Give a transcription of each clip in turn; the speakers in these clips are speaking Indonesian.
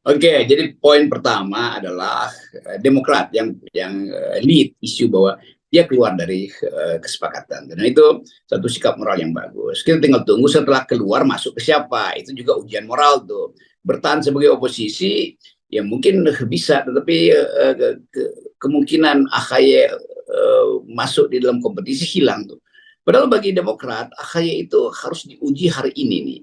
Oke, jadi poin pertama adalah Demokrat yang lead isu bahwa dia keluar dari kesepakatan. Dan itu satu sikap moral yang bagus. Kita tinggal tunggu setelah keluar masuk ke siapa. Itu juga ujian moral tuh. Bertahan sebagai oposisi ya mungkin bisa, tetapi kemungkinan AHY masuk di dalam kompetisi hilang tuh. Padahal bagi Demokrat, AHY itu harus diuji hari ini nih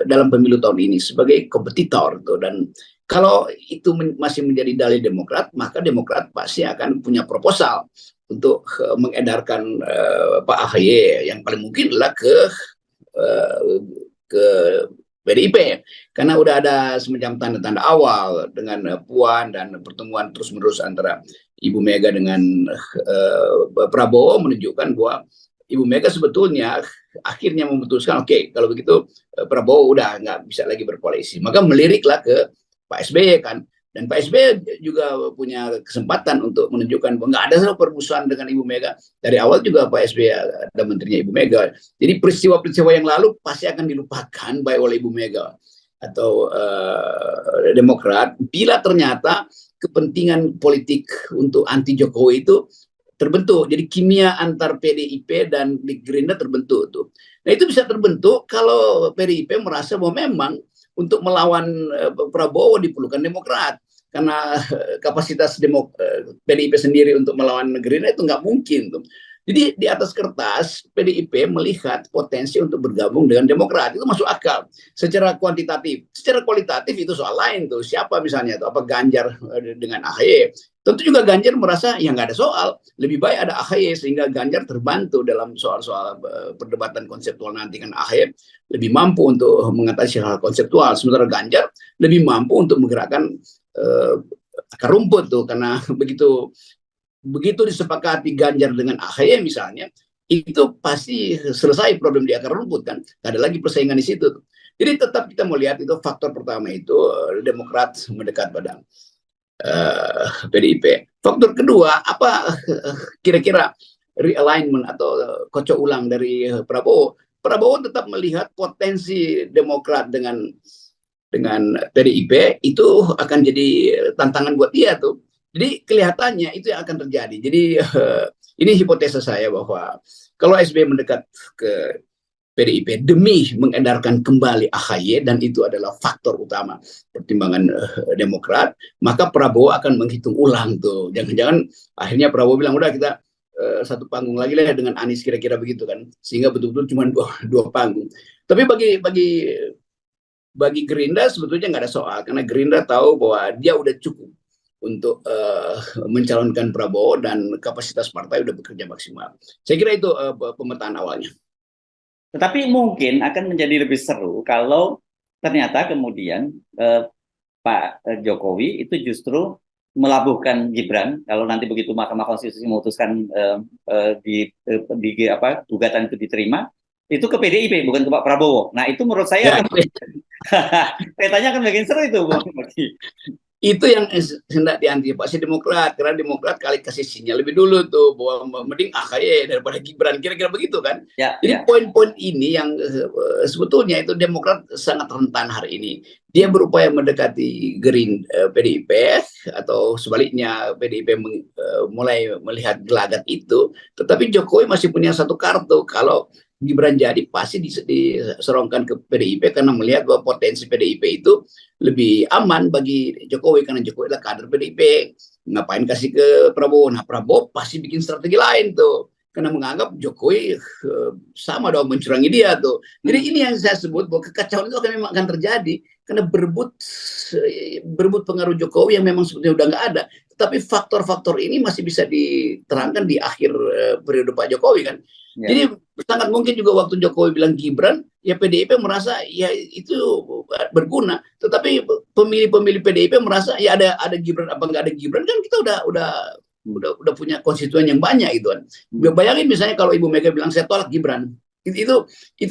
dalam pemilu tahun ini sebagai kompetitor tuh. Dan kalau itu masih menjadi dalih Demokrat, maka Demokrat pasti akan punya proposal untuk mengedarkan Pak AHY yang paling mungkin adalah ke PDIP, karena udah ada semacam tanda-tanda awal dengan Puan dan pertemuan terus-menerus antara Ibu Mega dengan Prabowo menunjukkan bahwa Ibu Mega sebetulnya akhirnya memutuskan, oke, kalau begitu Prabowo udah nggak bisa lagi berkoalisi, maka meliriklah ke Pak SBY kan. Dan Pak SBY juga punya kesempatan untuk menunjukkan bahwa nggak ada permusuhan dengan Ibu Mega. Dari awal juga Pak SBY ada menterinya Ibu Mega. Jadi peristiwa-peristiwa yang lalu pasti akan dilupakan baik oleh Ibu Mega atau Demokrat bila ternyata kepentingan politik untuk anti Jokowi itu terbentuk. Jadi kimia antar PDIP dan Gerindra terbentuk tuh. Nah itu bisa terbentuk kalau PDIP merasa bahwa memang untuk melawan Prabowo diperlukan Demokrat, karena kapasitas PDIP sendiri untuk melawan Gerindra itu nggak mungkin tuh. Jadi di atas kertas PDIP melihat potensi untuk bergabung dengan Demokrat, itu masuk akal secara kuantitatif. Secara kualitatif itu soal lain tuh, siapa misalnya tuh, apa Ganjar dengan AHY. Tentu juga Ganjar merasa ya nggak ada soal, lebih baik ada AHY sehingga Ganjar terbantu dalam soal-soal perdebatan konseptual nanti, kan AHY lebih mampu untuk mengatasi hal konseptual, sementara Ganjar lebih mampu untuk menggerakkan akar rumput tuh, karena begitu disepakati Ganjar dengan AHY misalnya, itu pasti selesai problem di akar rumput kan, nggak ada lagi persaingan di situ. Jadi tetap kita melihat itu faktor pertama itu Demokrat mendekat pada PDIP. Faktor kedua, apa kira-kira realignment atau kocok ulang dari Prabowo? Prabowo tetap melihat potensi Demokrat dengan PDIP itu akan jadi tantangan buat dia tuh. Jadi kelihatannya itu yang akan terjadi. Jadi ini hipotesa saya bahwa kalau SBY mendekat ke PDIP demi mengedarkan kembali AHY, dan itu adalah faktor utama pertimbangan Demokrat, maka Prabowo akan menghitung ulang tuh. Jangan-jangan akhirnya Prabowo bilang udah kita satu panggung lagi lah dengan Anies, kira-kira begitu kan, sehingga betul-betul cuma dua panggung. Tapi bagi Gerindra sebetulnya nggak ada soal, karena Gerindra tahu bahwa dia udah cukup untuk mencalonkan Prabowo dan kapasitas partai udah bekerja maksimal. Saya kira itu pemetaan awalnya. Tetapi mungkin akan menjadi lebih seru kalau ternyata kemudian Pak Jokowi itu justru melabuhkan Gibran, kalau nanti begitu Mahkamah Konstitusi memutuskan di apa gugatan itu diterima, itu ke PDIP bukan ke Pak Prabowo. Nah itu menurut saya Ya, petanya akan makin seru itu, Bang. itu yang hendak diantisipasi Demokrat, karena Demokrat kali kasih sinyal lebih dulu tuh bahwa mending AHY daripada Gibran, kira-kira begitu kan. Ya, Jadi ya. poin-poin ini yang sebetulnya itu Demokrat sangat rentan hari ini. Dia berupaya mendekati PDIP, atau sebaliknya PDIP mulai melihat gelagat itu, tetapi Jokowi masih punya satu kartu. Kalau Gibran jadi pasti diserongkan ke PDIP, karena melihat bahwa potensi PDIP itu lebih aman bagi Jokowi, karena Jokowi adalah kader PDIP. Ngapain kasih ke Prabowo? Nah Prabowo pasti bikin strategi lain tuh, karena menganggap Jokowi sama dong mencurangi dia tuh. Jadi ini yang saya sebut bahwa kekacauan itu memang akan terjadi karena berebut pengaruh Jokowi yang memang sebetulnya udah nggak ada. Tapi faktor-faktor ini masih bisa diterangkan di akhir periode Pak Jokowi kan. Ya. Jadi sangat mungkin juga waktu Jokowi bilang Gibran, ya PDIP merasa ya itu berguna. Tetapi pemilih-pemilih PDIP merasa ya ada Gibran apa nggak ada Gibran, kan kita udah punya konstituen yang banyak gitu kan. Bayangin misalnya kalau Ibu Mega bilang saya tolak Gibran, itu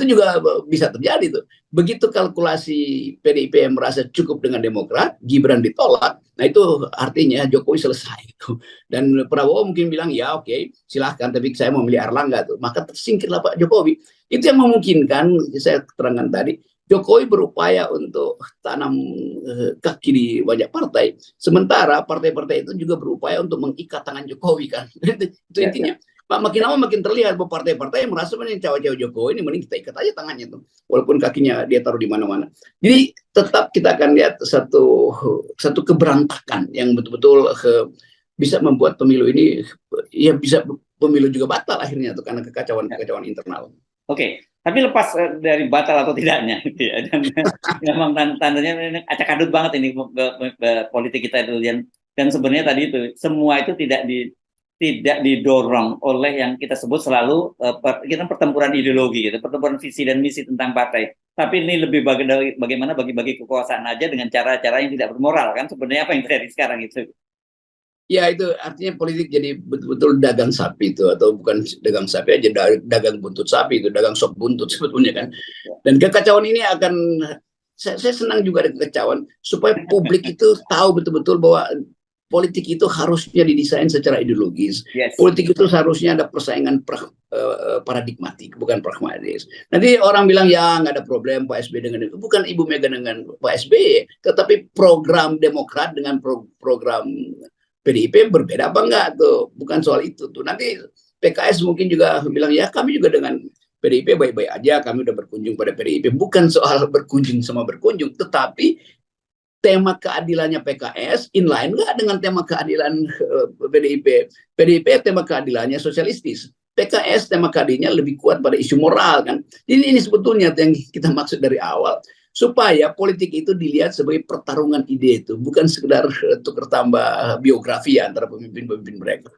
juga bisa terjadi tuh. Begitu kalkulasi PDIP yang merasa cukup dengan Demokrat, Gibran ditolak, nah itu artinya Jokowi selesai itu. Dan Prabowo mungkin bilang ya oke, silahkan, tapi saya mau milih Erlangga tuh, maka tersingkirlah Pak Jokowi. Itu yang memungkinkan, saya terangkan tadi, Jokowi berupaya untuk tanam kaki di banyak partai, sementara partai-partai itu juga berupaya untuk mengikat tangan Jokowi kan. Itu intinya. Makin lama makin terlihat bahwa partai-partai yang merasa ini cawe-cawe Jokowi ini mending kita ikat aja tangannya tuh, walaupun kakinya dia taruh di mana-mana. Jadi tetap kita akan lihat satu keberantakan yang betul-betul bisa membuat pemilu ini ya bisa pemilu juga batal akhirnya tuh karena kekacauan internal. Oke, tapi lepas dari batal atau tidaknya, gitu ya, dan memang tandanya ini acak adut banget ini politik kita itu, dan sebenarnya tadi itu semua itu tidak didorong oleh yang kita sebut selalu kita pertempuran ideologi, gitu, pertempuran visi dan misi tentang partai. Tapi ini lebih bagaimana bagi-bagi kekuasaan aja dengan cara-cara yang tidak bermoral, kan sebenarnya apa yang terjadi sekarang itu. Ya itu artinya politik jadi betul-betul dagang sapi itu, atau bukan dagang sapi aja, dagang buntut sapi itu, dagang sop buntut sebetulnya kan. Dan kekacauan ini akan, saya senang juga ada kekacauan supaya publik itu tahu betul-betul bahwa politik itu harusnya didesain secara ideologis. Yes. Politik itu seharusnya ada persaingan paradigmatik, bukan pragmatis. Nanti orang bilang ya nggak ada problem Pak SBY dengan itu. Bukan Ibu Mega dengan Pak SBY, tetapi program Demokrat dengan program PDIP berbeda apa enggak tuh, bukan soal itu tuh. Nanti PKS mungkin juga bilang ya kami juga dengan PDIP baik-baik aja, kami udah berkunjung pada PDIP, bukan soal berkunjung sama berkunjung, tetapi tema keadilannya PKS inline nggak dengan tema keadilan PDIP. PDIP tema keadilannya sosialistis, PKS tema keadilannya lebih kuat pada isu moral kan. Jadi ini sebetulnya yang kita maksud dari awal, supaya politik itu dilihat sebagai pertarungan ide itu, bukan sekedar tukar tambah biografi antara pemimpin-pemimpin mereka.